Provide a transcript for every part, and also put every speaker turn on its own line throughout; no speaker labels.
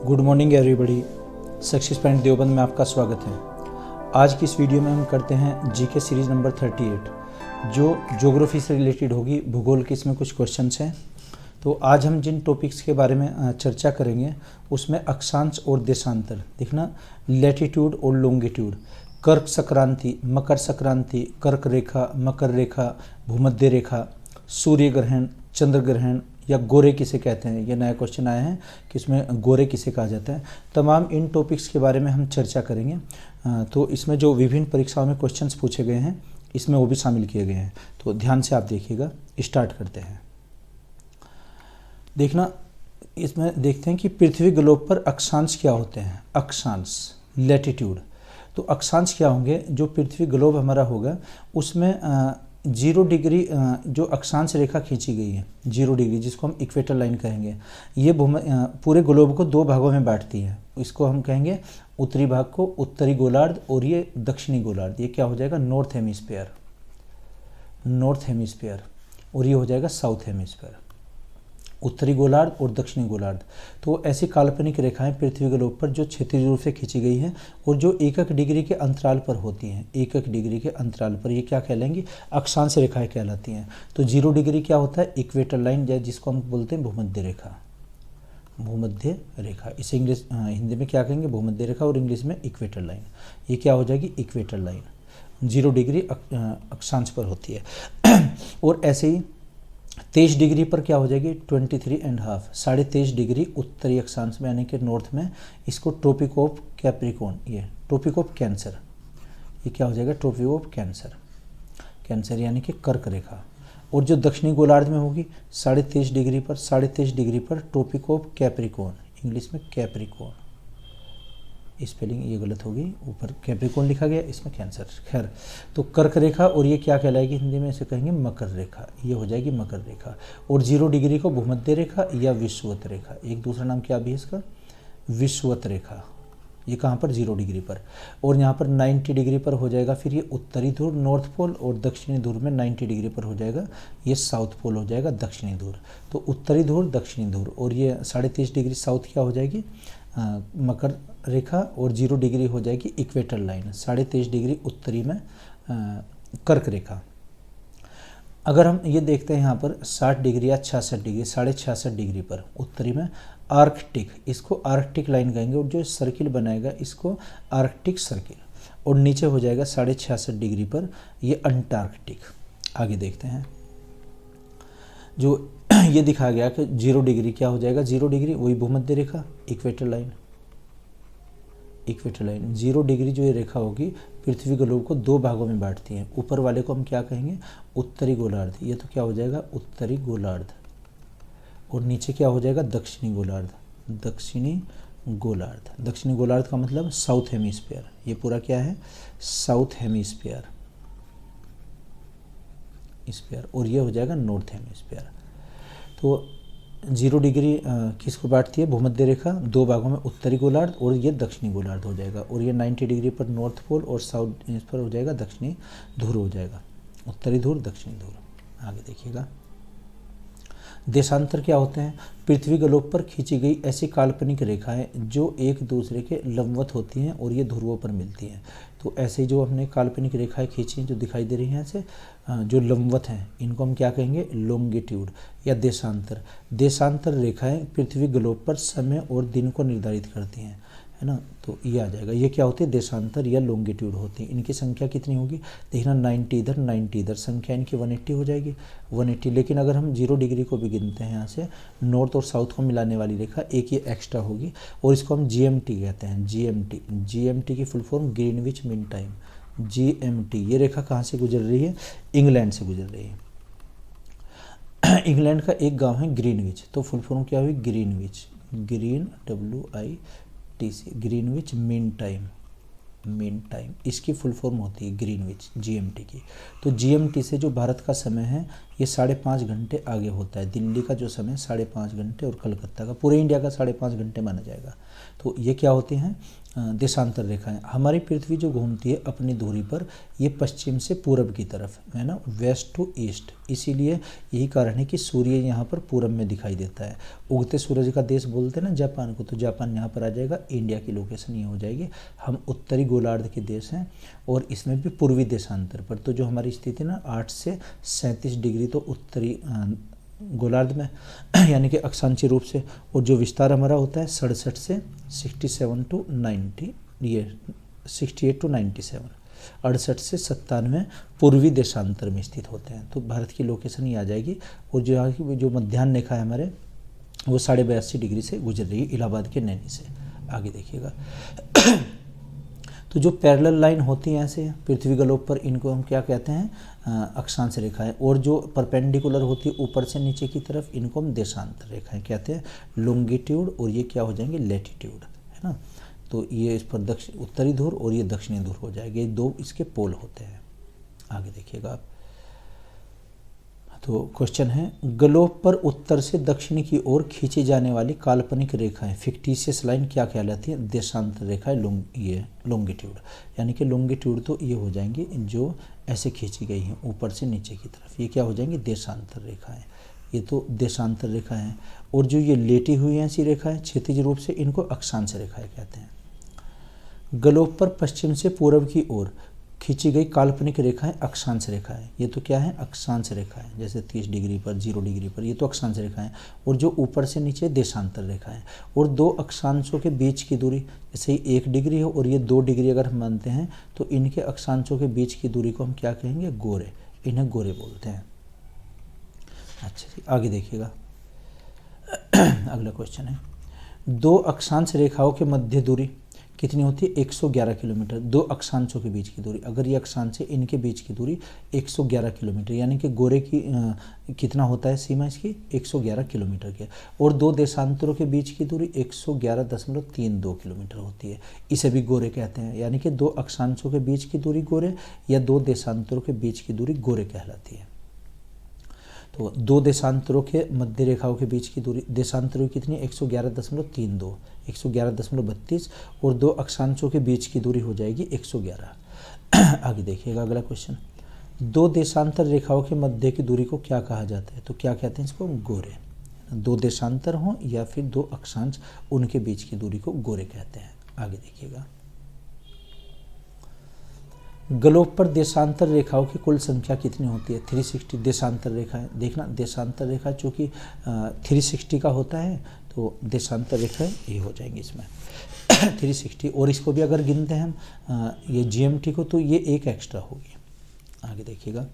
Good morning everybody. Success point Deoband में आपका स्वागत है। आज की इस वीडियो में हम करते हैं जीके सीरीज़ नंबर 38 जो ज्योग्राफी से रिलेटेड होगी। भूगोल के इसमें कुछ क्वेश्चंस हैं। तो आज हम जिन टॉपिक्स के बारे में चर्चा करेंगे उसमें अक्षांश और देशांतर देखना, लैटिट्यूड और लॉन्गिट्यूड, कर्क संक्रांति, मकर संक्रांति, कर्क रेखा, मकर रेखा, भूमध्य रेखा, सूर्य ग्रहण, चंद्र ग्रहण या गोरे किसे कहते हैं। ये नया क्वेश्चन आया है कि इसमें गोरे किसे कहा जाता है। तमाम इन टॉपिक्स के बारे में हम चर्चा करेंगे। तो इसमें जो विभिन्न परीक्षाओं में क्वेश्चंस पूछे गए हैं इसमें वो भी शामिल किए गए हैं। तो ध्यान से आप देखिएगा। स्टार्ट करते हैं। देखना, इसमें देखते हैं कि पृथ्वी ग्लोब पर अक्षांश क्या होते हैं। अक्षांश, लैटिट्यूड। तो अक्षांश क्या होंगे? जो पृथ्वी ग्लोब हमारा होगा उसमें 0 डिग्री जो अक्षांश रेखा खींची गई है, 0 डिग्री, जिसको हम इक्वेटर लाइन कहेंगे, ये पूरे ग्लोब को 2 भागों में बांटती है। इसको हम कहेंगे उत्तरी भाग को उत्तरी गोलार्ध और ये दक्षिणी गोलार्ध। ये क्या हो जाएगा? नॉर्थ हेमिस्फीयर, नॉर्थ हेमिस्फीयर, और ये हो जाएगा साउथ हेमिस्फीयर, उत्तरी गोलार्ध और दक्षिणी गोलार्ध। तो ऐसी काल्पनिक रेखाएं पृथ्वी ग्लोब पर जो क्षैतिज रूप से खींची गई हैं और जो 1 डिग्री के अंतराल पर होती हैं, 1 डिग्री के अंतराल पर, ये क्या कहलाएंगी? अक्षांश रेखाएं कहलाती हैं। तो 0 डिग्री क्या होता है? इक्वेटर लाइन, जिसको हम बोलते हैं भूमध्य रेखा, भूमध्य रेखा। इसे हिंदी में क्या कहेंगे? भूमध्य रेखा, और इंग्लिश में इक्वेटर लाइन। ये क्या हो जाएगी? इक्वेटर लाइन 0 डिग्री अक्षांश पर होती है। और ऐसे ही 23 डिग्री पर क्या हो जाएगी? 23.5, 23.5 डिग्री उत्तरी अक्षांश में, यानी कि नॉर्थ में, इसको ट्रॉपिक ऑफ कैप्रिकॉर्न, ये ट्रॉपिक ऑफ कैंसर, ये क्या हो जाएगा? ट्रॉपिक ऑफ कैंसर, कैंसर यानी कि कर्क रेखा। और जो दक्षिणी गोलार्ध में होगी 23.5 डिग्री पर, 23.5 डिग्री पर ट्रॉपिक ऑफ कैप्रिकॉर्न, इंग्लिश में कैप्रिकॉर्न, स्पेलिंग ये गलत होगी, ऊपर कैप्रिकॉर्न लिखा गया, इसमें कैंसर। खैर, तो कर्क रेखा, और ये क्या कहलाएगी? हिंदी में इसे कहेंगे मकर रेखा, ये हो जाएगी मकर रेखा। और 0 डिग्री को भूमध्य रेखा या विषुवत रेखा, एक दूसरा नाम क्या भी है इसका? विषुवत रेखा। ये कहाँ पर? 0 डिग्री पर। और यहाँ पर 90 डिग्री पर हो जाएगा फिर ये उत्तरी ध्रुव, नॉर्थ पोल, और दक्षिणी ध्रुव में 90 डिग्री पर हो जाएगा ये साउथ पोल, हो जाएगा दक्षिणी ध्रुव। तो उत्तरी ध्रुव, दक्षिणी ध्रुव, और ये 23.5 डिग्री साउथ क्या हो जाएगी? मकर रेखा, और 0 डिग्री हो जाएगी इक्वेटर लाइन, 23.5 डिग्री उत्तरी में कर्क रेखा। अगर हम ये देखते हैं यहाँ पर 60 डिग्री या 66 डिग्री, 66.5 डिग्री पर उत्तरी में आर्कटिक, इसको आर्कटिक लाइन कहेंगे, और जो सर्किल बनाएगा इसको आर्कटिक सर्किल, और नीचे हो जाएगा 66.5 डिग्री पर ये अंटार्कटिक। आगे देखते हैं, जो ये दिखा गया कि 0 डिग्री क्या हो जाएगा? 0 डिग्री वही भूमध्य रेखा, equator line, equator line 0 degree जो ये रेखा होगी पृथ्वी ग्लोब को 2 भागों में बांटती है। ऊपर वाले को हम क्या कहेंगे? उत्तरी गोलार्ध, ये तो क्या हो जाएगा? उत्तरी गोलार्ध, और नीचे क्या हो जाएगा? दक्षिणी गोलार्ध, दक्षिणी गोलार्ध। दक्षिणी गोलार्ध का मतलब साउथ हेमिस्फीयर, ये पूरा क्या है? साउथ हेमिस्फीयर, स्फीयर, और ये हो जाएगा नॉर्थ हेमिस्फीयर। तो 0 डिग्री किसको बांटती है? भूमध्य रेखा 2 भागों में, उत्तरी गोलार्ध और ये दक्षिणी गोलार्ध हो जाएगा। और ये 90 डिग्री पर नॉर्थ पोल और साउथ इस पर हो जाएगा दक्षिणी ध्रुव, हो जाएगा उत्तरी ध्रुव, दक्षिणी ध्रुव। आगे देखिएगा, देशांतर क्या होते हैं? पृथ्वी ग्लोब पर खींची गई ऐसी काल्पनिक रेखाएं जो एक दूसरे के लंबवत होती हैं और ये ध्रुवों पर मिलती हैं। तो ऐसे जो हमने काल्पनिक रेखाएं खींची हैं जो दिखाई दे रही हैं ऐसे जो लंबवत हैं, इनको हम क्या कहेंगे? लॉन्गिट्यूड या देशांतर। देशांतर रेखाएं पृथ्वी ग्लोब पर समय और दिन को निर्धारित करती हैं, है ना। तो ये आ जाएगा, ये क्या होती है? देशांतर या लॉन्गिट्यूड होती है। इनकी संख्या कितनी होगी? देखना, 90 इधर, 90 इधर, संख्या इनकी 180 हो जाएगी, 180। लेकिन अगर हम 0 डिग्री को भी गिनते हैं, यहाँ से नॉर्थ और साउथ को मिलाने वाली रेखा एक ये एक्स्ट्रा होगी, और इसको हम GMT कहते हैं। GMT, GMT की full form Greenwich mean time, GMT। ये रेखा कहाँ से गुजर रही है? इंग्लैंड से गुजर रही है। इंग्लैंड का एक गाँव है ग्रीनविच, तो फुल फॉर्म क्या हुई? Greenwich, green WITC, Greenwich mean time, mean time इसकी फुल फॉर्म होती है ग्रीनविच, GMT की। तो GMT से जो भारत का समय है ये 5.5 घंटे आगे होता है। दिल्ली का जो समय 5.5 घंटे और कलकत्ता का, पूरे इंडिया का 5.5 घंटे माना जाएगा। तो ये क्या होती हैं, देशांतर रेखाएं। हमारी पृथ्वी जो घूमती है अपनी धुरी पर, ये पश्चिम से पूरब की तरफ है ना, वेस्ट टू ईस्ट। इसीलिए यही कारण है कि सूर्य यहाँ पर पूरब में दिखाई देता है। उगते सूरज का देश बोलते हैं ना जापान को, तो जापान यहाँ पर आ जाएगा, इंडिया की लोकेशन ये हो जाएगी। हम उत्तरी गोलार्ध के देश हैं और इसमें भी पूर्वी देशांतर पर। तो जो हमारी स्थिति ना 8 से 37 डिग्री तो उत्तरी गोलार्ध में यानी कि अक्षांशीय रूप से, और जो विस्तार हमारा होता है 67 से 67 टू 90, ये 68 टू 97, 68 से 97 पूर्वी देशांतर में स्थित होते हैं। तो भारत की लोकेशन ये आ जाएगी। और जो मध्याह्न रेखा है हमारे, वो 82.5 डिग्री से गुजर रही है इलाहाबाद के नैनी से। आगे देखिएगा तो जो पैरेलल लाइन होती हैं ऐसे पृथ्वी ग्लोब पर, इनको हम क्या कहते हैं, अक्षांश रेखाएं। और जो परपेंडिकुलर होती है ऊपर से नीचे की तरफ, इनको हम देशांतर रेखाएं कहते हैं, लॉन्गिट्यूड। और ये क्या हो जाएंगे, लैटिट्यूड, है ना। तो ये इस पर उत्तरी ध्रुव और ये दक्षिणी ध्रुव हो जाएंगे, ये दो इसके पोल होते हैं। आगे देखिएगा आप। तो क्वेश्चन है, ग्लोब पर उत्तर से दक्षिण की ओर खींची जाने वाली काल्पनिक रेखाएं, फिक्टिशियस लाइन क्या कहलाती है, देशांतर रेखाएं, ये लॉन्गिट्यूड। यानी कि लॉन्गिट्यूड तो ये हो जाएंगी जो ऐसे खींची गई हैं ऊपर से नीचे की तरफ, ये क्या हो जाएंगी, देशांतर रेखाएं। ये तो देशांतर रेखा है। और जो ये लेटी हुई हैं ऐसी रेखाएं क्षैतिज रूप से, इनको अक्षांश रेखाएं कहते हैं। ग्लोब पर पश्चिम से पूर्व की ओर खींची गई काल्पनिक रेखाएं अक्षांश रेखाएं। ये तो क्या है, अक्षांश रेखाएं। जैसे 30 डिग्री पर, 0 डिग्री पर, ये तो अक्षांश रेखाएं। और जो ऊपर से नीचे देशांतर रेखाएं। और दो अक्षांशों के बीच की दूरी, जैसे 1 डिग्री है और ये 2 डिग्री अगर हम मानते हैं, तो इनके अक्षांशों के बीच की दूरी को हम क्या कहेंगे, गोरे। इन्हें गोरे बोलते हैं। अच्छा जी, आगे देखिएगा अगला क्वेश्चन है, दो अक्षांश रेखाओं के मध्य दूरी कितनी होती है, 111 किलोमीटर। दो अक्षांशों के बीच की दूरी, अगर ये अक्षांश है, इनके बीच की दूरी 111 किलोमीटर, यानी कि गोरे की कितना होता है सीमा इसकी, 111 किलोमीटर की। और दो देशांतरों के बीच की दूरी 111.32 किलोमीटर होती है। इसे भी गोरे कहते हैं। यानी कि दो अक्षांशों के बीच की दूरी गोरे या दो देशांतरों के बीच की दूरी गोरे कहलाती है। तो दो देशांतरों के मध्य रेखाओं के बीच की दूरी, देशांतरों की कितनी, 111.32, 111.32, और दो अक्षांशों के बीच की दूरी हो जाएगी 111। आगे देखिएगा अगला क्वेश्चन, दो देशांतर रेखाओं के मध्य की दूरी को क्या कहा जाता है, तो क्या कहते हैं इसको, गोरे। दो देशांतर हों या फिर दो अक्षांश, उनके बीच की दूरी को गोरे कहते हैं। आगे देखिएगा, ग्लोब पर देशांतर रेखाओं की कुल संख्या कितनी होती है, 360 देशांतर रेखाएं। देखना, देशांतर रेखा चूँकि 360 का होता है, तो देशांतर रेखाएं ये हो जाएंगी इसमें 360। और इसको भी अगर गिनते हैं हम ये GMT को, तो ये एक एक्स्ट्रा होगी। आगे देखिएगा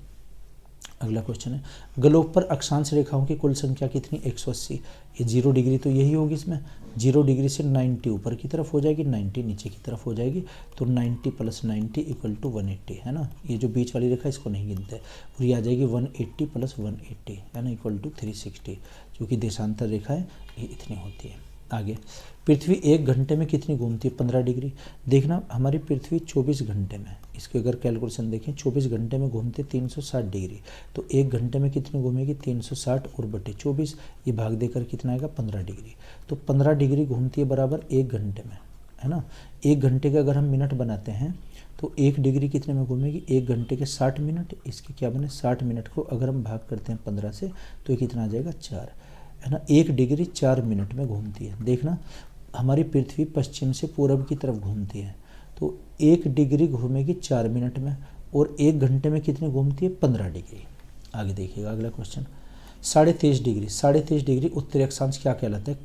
अगला क्वेश्चन है, ग्लोब पर अक्षांश रेखाओं की कुल संख्या कितनी, 180। ये 0 डिग्री तो यही होगी इसमें, 0 डिग्री से 90 ऊपर की तरफ हो जाएगी, 90 नीचे की तरफ हो जाएगी। तो 90 + 90 = 180, है ना। ये जो बीच वाली रेखा इसको नहीं गिनते। और ये आ जाएगी 180 + 180, है ना, = 360। क्योंकि देशांतर रेखाएं ये इतनी होती है। आगे, पृथ्वी 1 घंटे में कितनी घूमती है, 15 डिग्री। देखना, हमारी पृथ्वी 24 घंटे में, इसके अगर कैलकुलेशन देखें, 24 घंटे में घूमते 360 डिग्री। तो 1 घंटे में कितनी घूमेगी, 360 और बटे 24, ये भाग देकर कितना आएगा, 15 डिग्री। तो 15 डिग्री घूमती है बराबर 1 घंटे में, है ना। 1 घंटे के अगर हम मिनट बनाते हैं, तो 1 डिग्री कितने में घूमेगी, 1 घंटे के 60 मिनट। इसके क्या बने, 60 मिनट को अगर हम भाग करते हैं 15 से, तो ये कितना आ जाएगा, 4, है ना। 1 डिग्री 4 मिनट में घूमती है। देखना, हमारी पृथ्वी पश्चिम से पूरब की तरफ घूमती है, तो 1 डिग्री घूमेगी 4 मिनट में, और 1 घंटे में कितनी घूमती है, 15 डिग्री। आगे देखिएगा अगला क्वेश्चन, 23.5 डिग्री। 23.5 डिग्री उत्तरी अक्षांश क्या कहलाता है,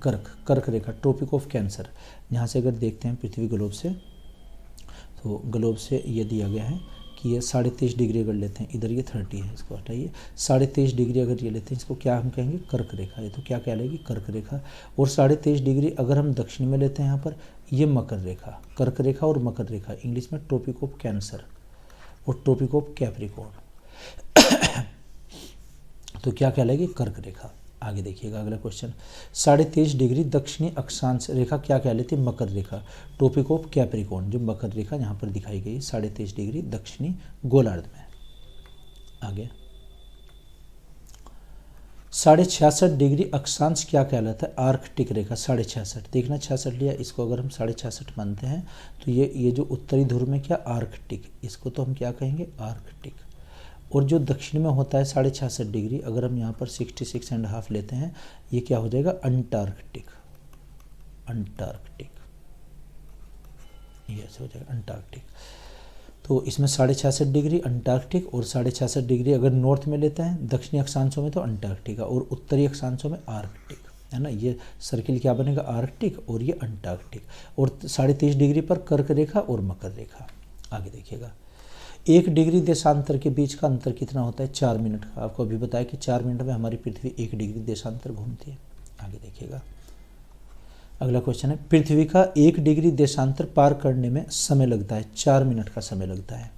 कर्क रेखा, ट्रॉपिक ऑफ कैंसर। यहाँ से अगर देखते हैं पृथ्वी ग्लोब से, तो ग्लोब से ये दिया गया है कि ये 23.5 डिग्री अगर लेते हैं, इधर ये 30 है, इसको हटाइए, 23.5 डिग्री अगर ये लेते हैं, इसको क्या हम कहेंगे, कर्क रेखा। ये तो क्या कहलाएगी, कर्क रेखा। और 23.5 डिग्री अगर हम दक्षिण में लेते हैं, यहाँ पर ये मकर रेखा, कर्क रेखा और मकर रेखा, इंग्लिश में ट्रॉपिक ऑफ कैंसर और ट्रॉपिक ऑफ कैप्रिकॉर्न। तो क्या कहलाएगी, कर्क रेखा। आगे देखिएगा अगला क्वेश्चन, 23.5 डिग्री दक्षिणी अक्षांश रेखा क्या कहलाती है, मकर रेखा, ट्रॉपिक ऑफ कैप्रिकॉर्न। जो मकर रेखा यहाँ पर दिखाई गई 23.5 डिग्री दक्षिणी गोलार्ध में। आगे 66.5 अक्षांश क्या कहलाता है? आर्कटिक रेखा 66.5। देखना 66 लिया, इसको अगर हम 66.5 मानते हैं तो ये जो उत्तरी ध्रुव में क्या आर्कटिक, इसको तो हम क्या कहेंगे? आर्कटिक। और जो दक्षिण में होता है 66.5, अगर हम यहाँ पर 66.5 लेते हैं, ये क्या हो जाएगा? अंटार्कटिक। अंटार्कटिक ये ऐसे हो जाएगा अंटार्कटिक। तो इसमें 66.5 अंटार्कटिक और 66.5 अगर नॉर्थ में लेते हैं, दक्षिणी अक्षांशों में तो अंटार्कटिका और उत्तरी अक्षांशों में आर्कटिक, है ना। ये सर्किल क्या बनेगा? आर्कटिक और ये अंटार्कटिक। और 33.5 पर कर्क रेखा और मकर रेखा। आगे देखिएगा, 1 डिग्री देशांतर के बीच का अंतर कितना होता है? 4 मिनट का। आपको अभी बताया कि 4 मिनट में हमारी पृथ्वी 1 डिग्री देशांतर घूमती है। आगे देखिएगा, अगला क्वेश्चन है, पृथ्वी का 1 डिग्री देशांतर पार करने में समय लगता है 4 मिनट का समय लगता है।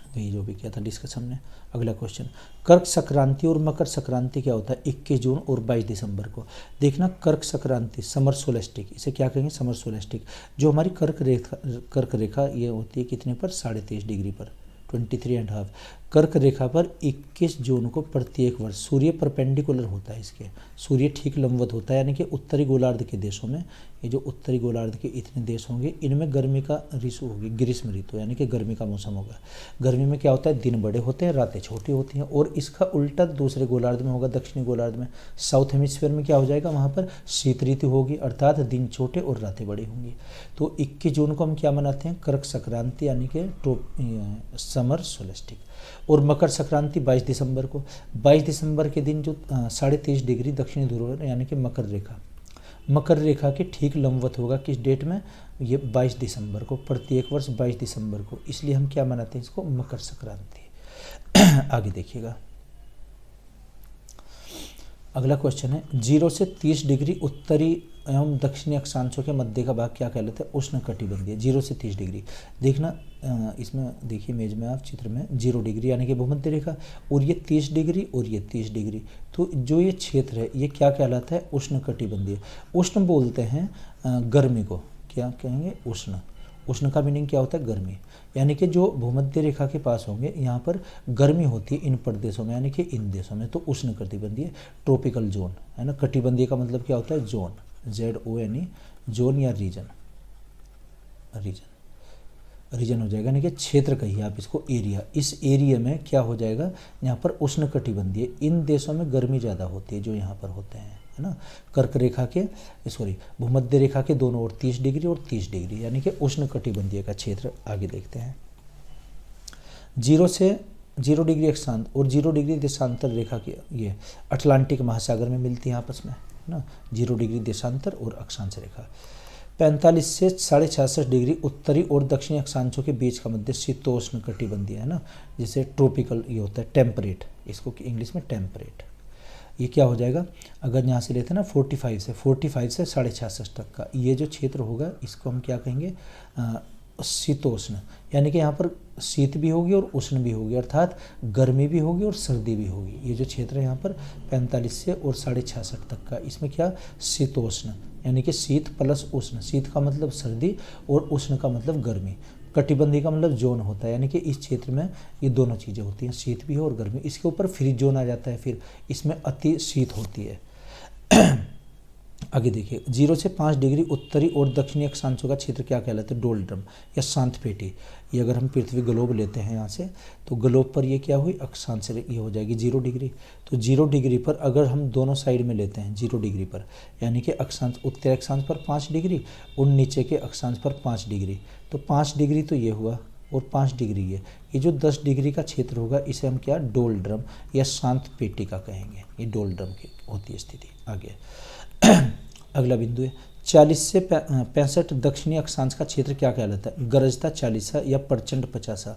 वही जो भी किया था डिस्कस हमने। अगला क्वेश्चन, कर्क संक्रांति और मकर संक्रांति क्या होता है? 21 जून और 22 दिसंबर को। देखना, कर्क संक्रांति समर सोलेस्टिक, इसे क्या कहेंगे? समर सोलेस्टिक। जो हमारी कर्क रेखा ये होती है कितने पर? 23.5 डिग्री पर, 23.5। कर्क रेखा पर 21 जून को प्रत्येक वर्ष सूर्य परपेंडिकुलर होता है इसके, सूर्य ठीक लंबवत होता है। यानी कि उत्तरी गोलार्ध के देशों में, ये जो उत्तरी गोलार्ध के इतने देश होंगे, इनमें गर्मी का ऋतु होगी, ग्रीष्म ऋतु, यानी कि गर्मी का मौसम होगा। गर्मी में क्या होता है? दिन बड़े होते हैं, रातें छोटी होती हैं। और इसका उल्टा दूसरे गोलार्ध में होगा, दक्षिणी गोलार्ध में, साउथ हेमिस्फीयर में क्या हो जाएगा? वहाँ पर शीत ऋतु होगी, अर्थात दिन छोटे और रातें बड़ी होंगी। तो 21 जून को हम क्या मनाते हैं? कर्क संक्रांति, यानी कि समर सोलेस्टिक। और मकर संक्रांति 22 दिसंबर को। 22 दिसंबर के दिन जो 23.5 डिग्री दक्षिणी ध्रुव, यानी कि मकर रेखा के ठीक लंबवत होगा। किस डेट में? ये 22 दिसंबर को, प्रत्येक वर्ष 22 दिसंबर को। इसलिए हम क्या मनाते हैं इसको? मकर संक्रांति। आगे देखिएगा, अगला क्वेश्चन है, 0 से 30 डिग्री उत्तरी एवं दक्षिणी अक्षांशों के मध्य का भाग क्या कहलाता है? उष्ण कटिबंधीय। 0 से 30 डिग्री। देखना, इसमें देखिए इमेज में आप चित्र में 0 डिग्री यानी कि भूमध्य रेखा, और ये 30 डिग्री और ये 30 डिग्री। तो जो ये क्षेत्र है ये क्या कहलाता है? उष्ण कटिबंधीय। उष्ण बोलते हैं गर्मी को, क्या कहेंगे? उष्ण। उष्ण का मीनिंग क्या होता है? गर्मी। यानी कि जो भूमध्य रेखा के पास होंगे, यहाँ पर गर्मी होती है इन प्रदेशों में, यानी कि इन देशों में। तो उष्ण कटिबंधीय, ट्रॉपिकल जोन, है ना। कटिबंधीय का मतलब क्या होता है? जोन, ZONE, जोन या रीजन हो जाएगा, यानी कि क्षेत्र कहिए आप इसको, एरिया। इस एरिया में क्या हो जाएगा? यहाँ पर उष्ण कटिबंधीय, इन देशों में गर्मी ज़्यादा होती है जो यहाँ पर होते हैं, है ना। कर्क रेखा के भूमध्य रेखा के दोनों ओर 30 डिग्री और 30 डिग्री, यानी कि उष्ण कटिबंधीय का क्षेत्र। आगे देखते हैं, 0 डिग्री अक्षांश और 0 डिग्री देशांतर रेखा की ये अटलांटिक महासागर में मिलती है आपस में, है ना। 0 डिग्री देशांतर और अक्षांश रेखा। 45 से 66.5 डिग्री उत्तरी और दक्षिणी अक्षांशों के बीच का मध्य शीतोष्ण कटिबंधीय, है ना। जैसे ट्रॉपिकल ये होता है, टेम्परेट, इसको इंग्लिश में टेम्परेट। ये क्या हो जाएगा? अगर यहाँ से लेते हैं ना 45 से 66.5 तक का ये जो क्षेत्र होगा, इसको हम क्या कहेंगे? शीतोष्ण। यानी कि यहाँ पर शीत भी होगी और उष्ण भी होगी, अर्थात गर्मी भी होगी और सर्दी भी होगी। ये जो क्षेत्र है यहाँ पर 45 से और 66.5 तक का, इसमें क्या? शीतोष्ण, यानी कि शीत प्लस उष्ण। शीत का मतलब सर्दी और उष्ण का मतलब गर्मी। कटिबंधी का मतलब जोन होता है, यानी कि इस क्षेत्र में ये दोनों चीज़ें होती हैं, शीत भी है और गर्मी। इसके ऊपर फ्री जोन आ जाता है, फिर इसमें अति शीत होती है। आगे देखिए, 0 से 5 डिग्री उत्तरी और दक्षिणी अक्षांशों का क्षेत्र क्या कहलाता है? डोल्ड्रम या शांत पेटी। ये अगर हम पृथ्वी ग्लोब लेते हैं यहाँ से, तो ग्लोब पर ये क्या हुई? अक्षांश ये हो जाएगी 0 डिग्री। तो 0 डिग्री पर अगर हम दोनों साइड में लेते हैं 0 डिग्री पर, यानी कि अक्षांश, उत्तरी अक्षांश पर 5 डिग्री और नीचे के अक्षांश पर 5 डिग्री, तो 5 डिग्री तो ये हुआ और 5 डिग्री ये जो 10 डिग्री का क्षेत्र होगा, इसे हम क्या? डोल्ड्रम या शांत पेटी का कहेंगे। ये डोल्ड्रम की होती है स्थिति। आगे अगला बिंदु है, 40 से 65 दक्षिणी अक्षांश का क्षेत्र क्या कहलाता है? गरजता 40 या प्रचंड 50।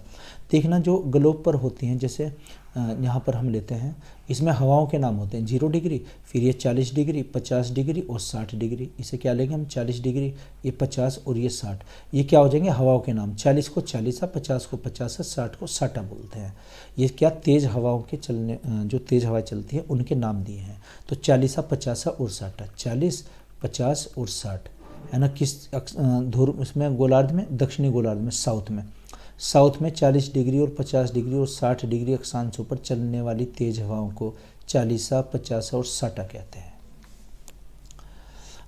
देखना, जो ग्लोब पर होती हैं, जैसे यहाँ पर हम लेते हैं, इसमें हवाओं के नाम होते हैं 0 डिग्री, फिर ये 40 डिग्री, 50 डिग्री और 60 डिग्री। इसे क्या लेंगे हम? 40 डिग्री, ये 50 और ये 60। ये क्या हो जाएंगे? हवाओं के नाम। 40 को 40, 50 को 50, 60 को 60 बोलते हैं। ये क्या? तेज़ हवाओं के चलने, जो तेज़ हवाएं चलती हैं उनके नाम दिए हैं। तो 40, 50 और 60, 40, 50 और 60, है ना। किस ध्रुव इसमें? गोलार्ध में, दक्षिणी गोलार्ध में, साउथ में 40 डिग्री और 50 डिग्री और 60 डिग्री अक्षांशों पर चलने वाली तेज हवाओं को 40 50 और 60 कहते हैं।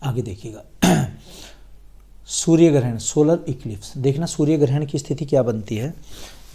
आगे देखिएगा सूर्य ग्रहण, सोलर इक्लिप्स। देखना सूर्य ग्रहण की स्थिति क्या बनती है।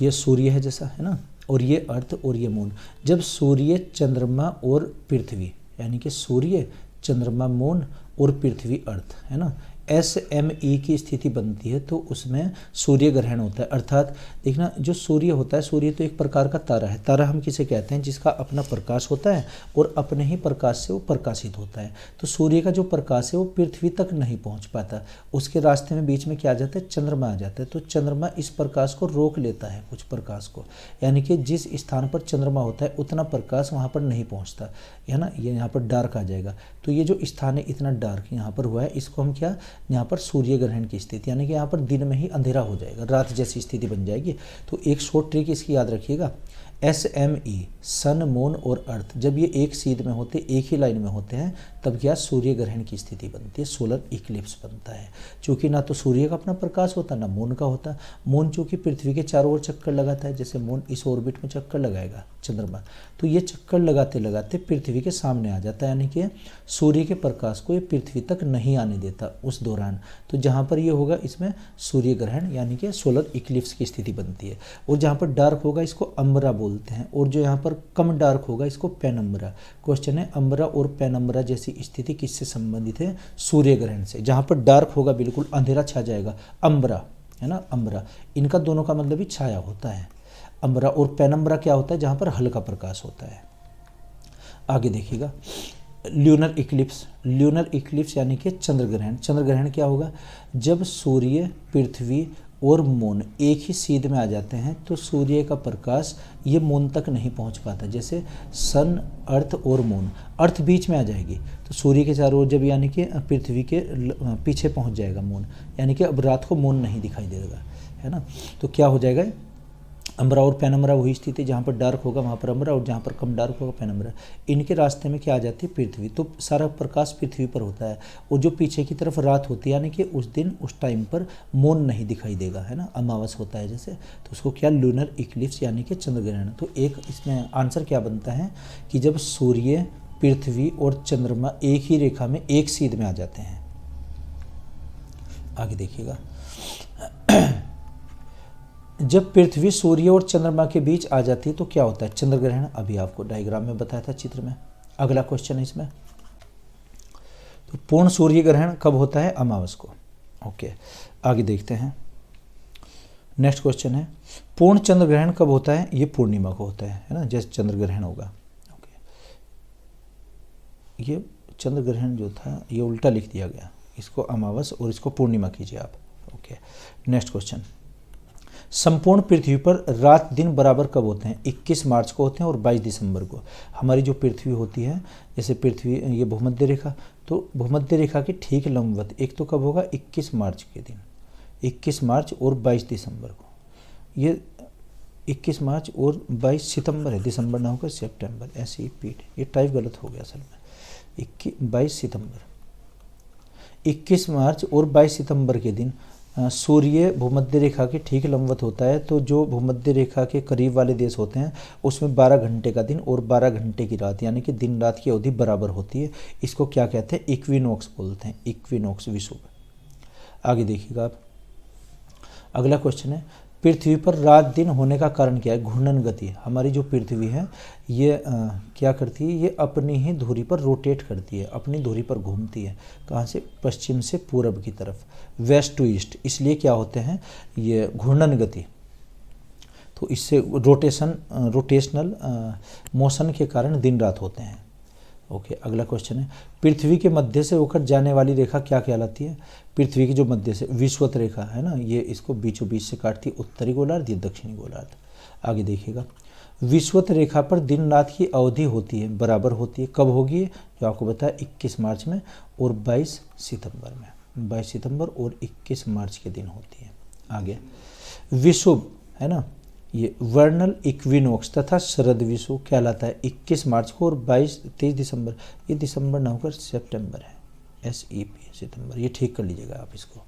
ये सूर्य है जैसा है ना, और ये अर्थ और ये मून। जब सूर्य, चंद्रमा और पृथ्वी, यानी कि सूर्य, चंद्रमा, मून और पृथ्वी, अर्थ, है ना, SME की स्थिति बनती है तो उसमें सूर्य ग्रहण होता है। अर्थात देखना जो सूर्य होता है, सूर्य तो एक प्रकार का तारा है। तारा हम किसे कहते हैं, जिसका अपना प्रकाश होता है और अपने ही प्रकाश से वो प्रकाशित होता है। तो सूर्य का जो प्रकाश है वो पृथ्वी तक नहीं पहुंच पाता, उसके रास्ते में बीच में क्या आ जाता है, चंद्रमा आ जाता है। तो चंद्रमा इस प्रकाश को रोक लेता है, कुछ प्रकाश को, यानी कि जिस स्थान पर चंद्रमा होता है उतना प्रकाश वहाँ पर नहीं पहुँचता है ना, ये यहाँ पर डार्क आ जाएगा। तो ये जो स्थान है इतना डार्क यहाँ पर हुआ है, इसको हम क्या, यहाँ पर सूर्य ग्रहण की स्थिति, यानी कि यहाँ पर दिन में ही अंधेरा हो जाएगा, रात जैसी स्थिति बन जाएगी। तो एक शॉर्ट ट्रिक इसकी याद रखिएगा, SME, सन, मून और अर्थ, जब ये एक सीध में होते, एक ही लाइन में होते हैं, तब क्या सूर्य ग्रहण की स्थिति बनती है, सोलर इक्लिप्स बनता है। क्योंकि ना तो सूर्य का अपना प्रकाश होता, ना मून का होता। मून चूँकि पृथ्वी के चारों ओर चक्कर लगाता है, जैसे मून इस ऑर्बिट में चक्कर लगाएगा चंद्रमा, तो ये चक्कर लगाते लगाते पृथ्वी के सामने आ जाता है, यानी कि सूर्य के प्रकाश को ये पृथ्वी तक नहीं आने देता उस दौरान। तो जहाँ पर ये होगा इसमें सूर्य ग्रहण यानी कि सोलर इक्लिप्स की स्थिति बनती है। और जहाँ पर डार्क होगा इसको अम्बरा बोलते हैं, और जो यहाँ पर कम डार्क होगा इसको पेनम्बरा। क्वेश्चन है अम्बरा और पेनम्बरा जैसी स्थिति किससे संबंधित है, सूर्य ग्रहण से। जहाँ पर डार्क होगा, बिल्कुल अंधेरा छा जाएगा, अम्बरा, है ना, अम्बरा, इनका दोनों का मतलब ही छाया होता है। अम्बरा और पेनम्बरा क्या होता है, जहाँ पर हल्का प्रकाश होता है। आगे देखिएगा ल्यूनर इक्लिप्स। ल्यूनर इक्लिप्स यानी कि चंद्र ग्रहण। चंद्र ग्रहण क्या होगा, जब सूर्य, पृथ्वी और मून एक ही सीध में आ जाते हैं तो सूर्य का प्रकाश ये मून तक नहीं पहुंच पाता। जैसे सन, अर्थ और मून, अर्थ बीच में आ जाएगी तो सूर्य के चारों ओर, जब यानी कि पृथ्वी के पीछे पहुंच जाएगा मून, यानी कि अब रात को मून नहीं दिखाई देगा, है ना। तो क्या हो जाएगा, अम्बरा और पेनम्बरा वही स्थिति, जहाँ पर डार्क होगा वहाँ पर अम्बरा और जहाँ पर कम डार्क होगा पेनम्बरा। इनके रास्ते में क्या आ जाती है, पृथ्वी। तो सारा प्रकाश पृथ्वी पर होता है, और जो पीछे की तरफ रात होती है, यानी कि उस दिन उस टाइम पर मून नहीं दिखाई देगा, है ना, अमावस होता है जैसे, तो उसको क्या, लूनर इक्लिप्स यानी कि चंद्र ग्रहण। तो एक इसमें आंसर क्या बनता है कि जब सूर्य, पृथ्वी और चंद्रमा एक ही रेखा में एक सीध में आ जाते हैं। आगे देखिएगा जब पृथ्वी, सूर्य और चंद्रमा के बीच आ जाती है तो क्या होता है, चंद्र ग्रहण। अभी आपको डायग्राम में बताया था, चित्र में। अगला क्वेश्चन है इसमें, तो पूर्ण सूर्य ग्रहण कब होता है, अमावस को। ओके, आगे देखते हैं। नेक्स्ट क्वेश्चन है पूर्ण चंद्र ग्रहण कब होता है, ये पूर्णिमा को होता है ना, जैसे चंद्र ग्रहण होगा। ओके, ये चंद्र ग्रहण जो था ये उल्टा लिख दिया गया, इसको अमावस और इसको पूर्णिमा कीजिए आप। ओके, नेक्स्ट क्वेश्चन, संपूर्ण पृथ्वी पर रात दिन बराबर कब होते हैं, 21 मार्च को होते हैं और 22 दिसंबर को। हमारी जो पृथ्वी होती है, जैसे पृथ्वी ये भूमध्य रेखा, तो भूमध्य रेखा के ठीक लंबवत एक तो कब होगा, 21 मार्च के दिन, 21 मार्च और 22 दिसंबर को। ये 21 मार्च और 22 सितंबर है, दिसंबर ना होकर सितंबर, ऐसे ही पीठ, ये टाइप गलत हो गया असल में। 22 सितंबर, 21 मार्च और 22 सितंबर के दिन सूर्य भूमध्य रेखा के ठीक लंबवत होता है। तो जो भूमध्य रेखा के करीब वाले देश होते हैं उसमें 12 घंटे का दिन और 12 घंटे की रात, यानी कि दिन रात की अवधि बराबर होती है। इसको क्या कहते हैं, इक्विनोक्स बोलते हैं, इक्विनोक्स, विषुव। आगे देखिएगा आप, अगला क्वेश्चन है पृथ्वी पर रात दिन होने का कारण क्या है, घूर्णन गति। हमारी जो पृथ्वी है ये क्या करती है, ये अपनी ही धुरी पर रोटेट करती है, अपनी धुरी पर घूमती है। कहाँ से, पश्चिम से पूरब की तरफ, वेस्ट टू ईस्ट। इसलिए क्या होते हैं, ये घूर्णन गति। तो इससे रोटेशनल मोशन के कारण दिन रात होते हैं। ओके, अगला क्वेश्चन है पृथ्वी के मध्य से होकर जाने वाली रेखा क्या कहलाती है। पृथ्वी की जो मध्य से विषुवत रेखा है ना, ये इसको बीचों बीच से काटती है, उत्तरी गोलार्ध, ये दक्षिणी गोलार्ध। आगे देखिएगा, विषुवत रेखा पर दिन रात की अवधि होती है, बराबर होती है। कब होगी, जो आपको बताया 21 मार्च में और 22 सितंबर में, 22 सितंबर और 21 मार्च के दिन होती है। आगे विषुव है ना, ये वर्नल इक्विनोक्स तथा शरद विषुव कहलाता है 21 मार्च को और 23 दिसंबर, ये दिसंबर ना होकर सितंबर है, SEP सितंबर, ये ठीक कर लीजिएगा आप इसको।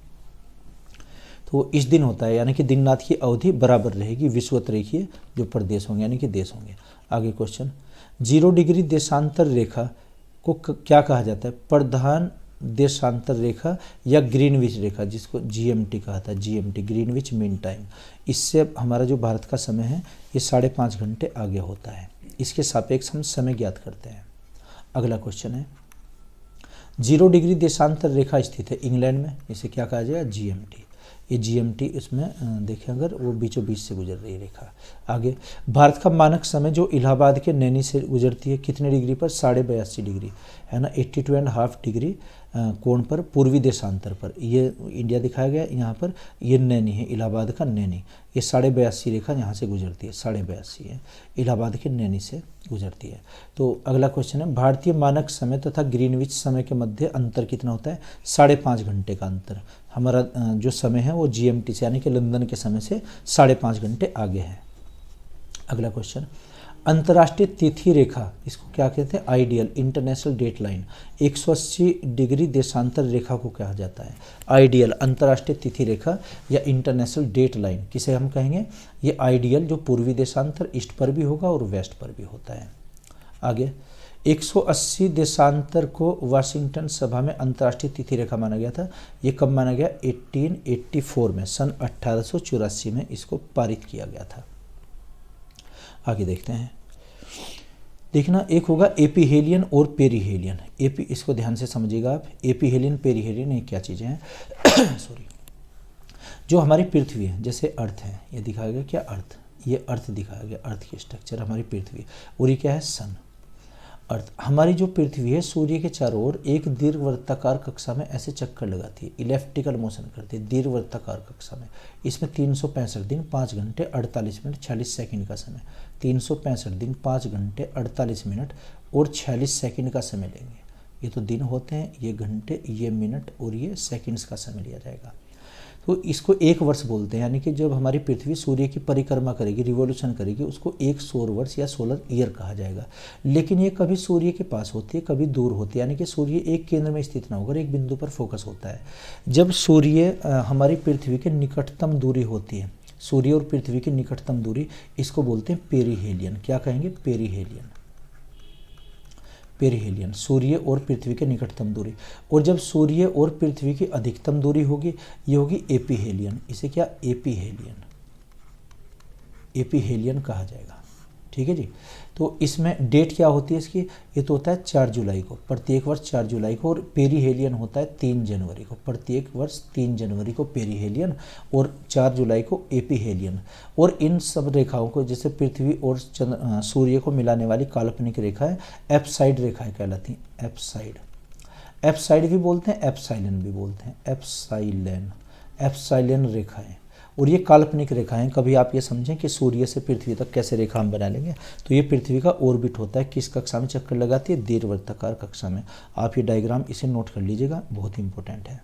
तो इस दिन होता है, यानी कि दिन रात की अवधि बराबर रहेगी, विषुवत रेखीय जो प्रदेश होंगे यानी कि देश होंगे। आगे क्वेश्चन, 0 डिग्री देशांतर रेखा को क्या कहा जाता है? प्रधान देशांतर रेखा या ग्रीनविच रेखा, जिसको जीएमटी कहा था, जीएमटी ग्रीनविच मीन टाइम। इससे हमारा जो भारत का समय है ये 5.5 घंटे आगे होता है। इसके सापेक्ष हम समय ज्ञात करते हैं। अगला क्वेश्चन है, 0 डिग्री देशांतर रेखा स्थित है इंग्लैंड में, इसे क्या कहा जाएगा? जीएमटी। ये जीएमटी इसमें देखें अगर वो बीचों बीच से गुजर रही रेखा। आगे, भारत का मानक समय जो इलाहाबाद के नैनी से गुजरती है कितने डिग्री पर? 82.5 डिग्री, है ना, 82.5 डिग्री कोण पर, पूर्वी देशांतर पर। ये इंडिया दिखाया गया यहाँ पर, ये नैनी है, इलाहाबाद का नैनी। ये 82.5 रेखा यहाँ से गुजरती है, 82.5 है, इलाहाबाद के नैनी से गुजरती है। तो अगला क्वेश्चन है, भारतीय मानक समय तथा ग्रीनविच समय के मध्य अंतर कितना होता है? 5.5 घंटे का अंतर। हमारा जो समय है वो जीएमटी से यानी कि लंदन के समय से 5.5 घंटे आगे है। अगला क्वेश्चन, अंतर्राष्ट्रीय तिथि रेखा, इसको क्या कहते हैं? Ideal international date line. 180 degree देशांतर रेखा को कहा जाता है आइडियल अंतर्राष्ट्रीय तिथि रेखा या इंटरनेशनल डेट लाइन। किसे हम कहेंगे? ये आइडियल जो पूर्वी देशांतर ईस्ट पर भी होगा और वेस्ट पर भी होता है। आगे, 180 देशांतर को वाशिंगटन सभा में अंतर्राष्ट्रीय तिथि रेखा माना गया था। ये कब माना गया? 1884 में, सन 1884 में इसको पारित किया गया था। आगे देखते हैं, देखना एक होगा एपीहेलियन और पेरीहेलियन। एपी, इसको ध्यान से समझिएगा आप, एपीहेलियन पेरीहेलियन ये क्या चीज़ें हैं? सॉरी, जो हमारी पृथ्वी है, जैसे अर्थ है, ये दिखाया गया क्या? अर्थ, ये अर्थ दिखाया गया, अर्थ की स्ट्रक्चर हमारी पृथ्वी, और ये क्या है? सन। अर्थ, हमारी जो पृथ्वी है सूर्य के चारों ओर एक दीर्घवृत्ताकार कक्षा में ऐसे चक्कर लगाती है, इलेप्टिकल मोशन करती है दीर्घवृत्ताकार कक्षा में। इसमें 365 दिन 5 घंटे 48 मिनट 46 सेकंड का समय, 365 दिन 5 घंटे 48 मिनट और 46 सेकंड का समय लेंगे। ये तो दिन होते हैं, ये घंटे, ये मिनट और ये सेकंड्स का समय लिया जाएगा। तो इसको एक वर्ष बोलते हैं, यानी कि जब हमारी पृथ्वी सूर्य की परिक्रमा करेगी, रिवॉल्यूशन करेगी, उसको एक सौर वर्ष या सोलर ईयर कहा जाएगा। लेकिन ये कभी सूर्य के पास होती है, कभी दूर होती है, यानी कि सूर्य एक केंद्र में स्थित ना होकर एक बिंदु पर फोकस होता है। जब सूर्य हमारी पृथ्वी के निकटतम दूरी होती है, सूर्य और पृथ्वी की निकटतम दूरी, इसको बोलते हैं पेरीहेलियन। क्या कहेंगे? पेरीहेलियन। पेरीहेलियन, सूर्य और पृथ्वी के निकटतम दूरी। और जब सूर्य और पृथ्वी की अधिकतम दूरी होगी, ये होगी एपीहेलियन। इसे क्या? एपीहेलियन, एपीहेलियन कहा जाएगा। ठीक है जी। तो इसमें डेट क्या होती है इसकी? ये तो होता है 4 जुलाई को, प्रत्येक वर्ष 4 जुलाई को। और पेरीहेलियन होता है 3 जनवरी को, प्रत्येक वर्ष 3 जनवरी को पेरीहेलियन और 4 जुलाई को एपीहेलियन। और इन सब रेखाओं को, जैसे पृथ्वी और सूर्य को मिलाने वाली काल्पनिक रेखा है, एप्साइड रेखाएं कहलाती हैं। एप्साइड, एप्साइड भी बोलते हैं, एप्साइलन भी बोलते हैं, एप्साइलन, एप्साइलन रेखाएं। और ये काल्पनिक रेखाएं। कभी आप ये समझें कि सूर्य से पृथ्वी तक कैसे रेखा हम बना लेंगे, तो ये पृथ्वी का ऑर्बिट होता है। किस कक्षा में चक्कर लगाती है? दीर्घवृत्ताकार कक्षा में। आप ये डायग्राम इसे नोट कर लीजिएगा, बहुत ही इंपॉर्टेंट है।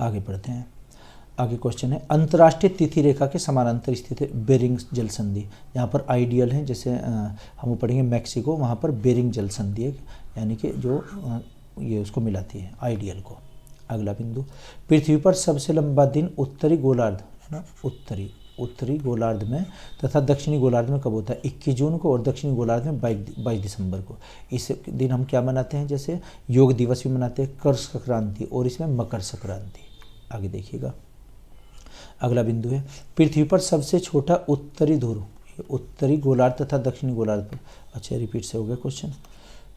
आगे बढ़ते हैं। आगे क्वेश्चन है, अंतर्राष्ट्रीय तिथि रेखा के समानांतर स्थित है बेरिंग जल संधि। यहाँ पर आइडियल है, जैसे हम पढ़ेंगे मैक्सिको, वहाँ पर बेरिंग जल संधि है, यानी कि जो ये उसको मिलाती है आइडियल को। अगला बिंदु, पृथ्वी पर सबसे लंबा दिन उत्तरी गोलार्ध, है ना, उत्तरी गोलार्ध में तथा दक्षिणी गोलार्ध में कब होता है? 21 जून को, और दक्षिणी गोलार्ध में 22 दिसंबर को। इस दिन हम क्या मनाते हैं? जैसे योग दिवस भी मनाते हैं, कर संक्रांति, और इसमें मकर संक्रांति। आगे देखिएगा। अगला बिंदु है, पृथ्वी पर सबसे छोटा उत्तरी ध्रुव, उत्तरी गोलार्ध तथा दक्षिणी गोलार्ध पर। अच्छा, रिपीट से हो गया क्वेश्चन।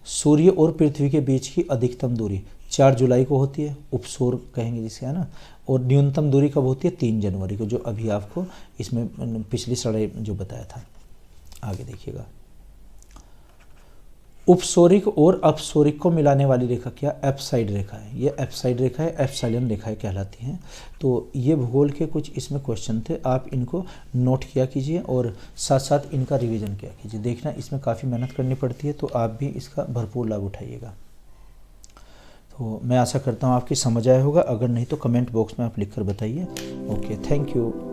सूर्य और पृथ्वी के बीच की अधिकतम दूरी 4 जुलाई को होती है, उपसौर कहेंगे जिसे, है ना। और न्यूनतम दूरी कब होती है? 3 जनवरी को, जो अभी आपको इसमें पिछली स्लाइड जो बताया था। आगे देखिएगा। उपसौरिक और अपसौरिक को मिलाने वाली रेखा क्या? एप्साइड रेखा है। ये एप्साइड रेखा है, एप्साइलन रेखाएं कहलाती हैं। तो ये भूगोल के कुछ इसमें क्वेश्चन थे, आप इनको नोट किया कीजिए और साथ साथ इनका रिवीजन किया कीजिए। देखना इसमें काफ़ी मेहनत करनी पड़ती है, तो आप भी इसका भरपूर लाभ उठाइएगा। तो मैं आशा करता हूँ आपकी समझ आया होगा। अगर नहीं तो कमेंट बॉक्स में आप लिख कर बताइए। Okay, thank you.